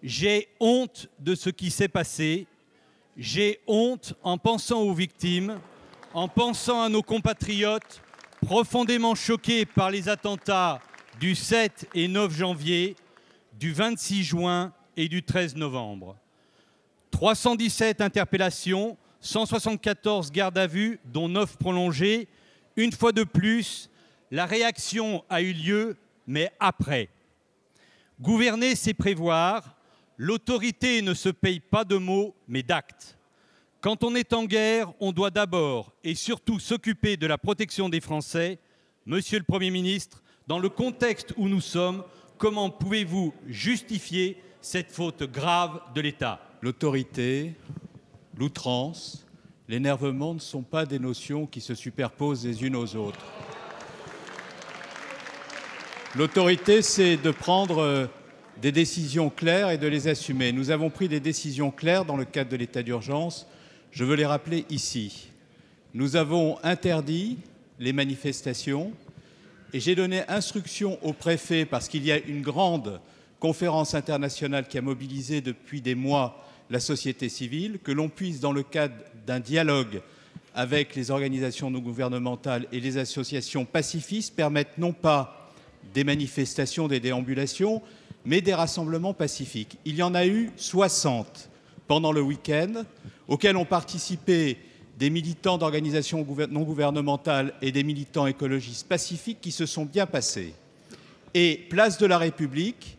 J'ai honte de ce qui s'est passé. J'ai honte en pensant aux victimes, en pensant à nos compatriotes profondément choqués par les attentats du 7 et 9 janvier, du 26 juin et du 13 novembre. 317 interpellations, 174 gardes à vue, dont 9 prolongées. Une fois de plus, la réaction a eu lieu, mais après. Gouverner, c'est prévoir. L'autorité ne se paye pas de mots, mais d'actes. Quand on est en guerre, on doit d'abord et surtout s'occuper de la protection des Français. Monsieur le Premier ministre, dans le contexte où nous sommes, comment pouvez-vous justifier cette faute grave de l'État ? L'autorité, l'outrance, l'énervement ne sont pas des notions qui se superposent les unes aux autres. L'autorité, c'est de prendre des décisions claires et de les assumer. Nous avons pris des décisions claires dans le cadre de l'état d'urgence. Je veux les rappeler ici. Nous avons interdit les manifestations et j'ai donné instruction au préfet, parce qu'il y a une grande conférence internationale qui a mobilisé depuis des mois la société civile, que l'on puisse, dans le cadre d'un dialogue avec les organisations non gouvernementales et les associations pacifistes, permettre non pas des manifestations, des déambulations, mais des rassemblements pacifiques. Il y en a eu 60 pendant le week-end, auxquels ont participé des militants d'organisations non gouvernementales et des militants écologistes pacifiques qui se sont bien passés. Et place de la République,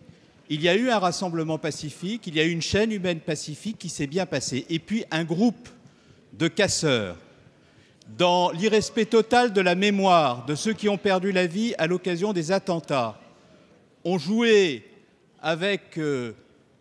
il y a eu un rassemblement pacifique, il y a eu une chaîne humaine pacifique qui s'est bien passée. Et puis un groupe de casseurs, dans l'irrespect total de la mémoire de ceux qui ont perdu la vie à l'occasion des attentats, ont joué avec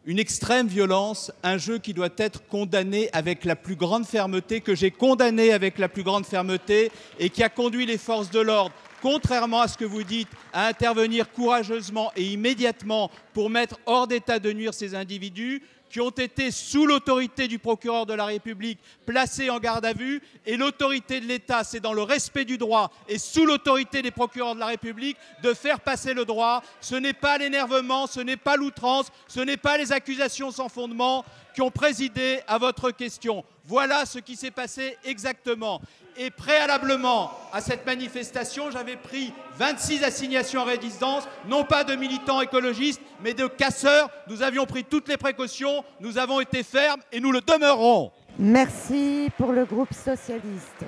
une extrême violence un jeu qui doit être condamné avec la plus grande fermeté, que j'ai condamné avec la plus grande fermeté, et qui a conduit les forces de l'ordre, contrairement à ce que vous dites, à intervenir courageusement et immédiatement pour mettre hors d'état de nuire ces individus qui ont été, sous l'autorité du procureur de la République, placés en garde à vue. Et l'autorité de l'État, c'est dans le respect du droit et sous l'autorité des procureurs de la République de faire passer le droit. Ce n'est pas l'énervement, ce n'est pas l'outrance, ce n'est pas les accusations sans fondement qui ont présidé à votre question. Voilà ce qui s'est passé exactement. Et préalablement à cette manifestation, j'avais pris 26 assignations en résidence, non pas de militants écologistes, mais de casseurs. Nous avions pris toutes les précautions, nous avons été fermes et nous le demeurerons. Merci pour le groupe socialiste.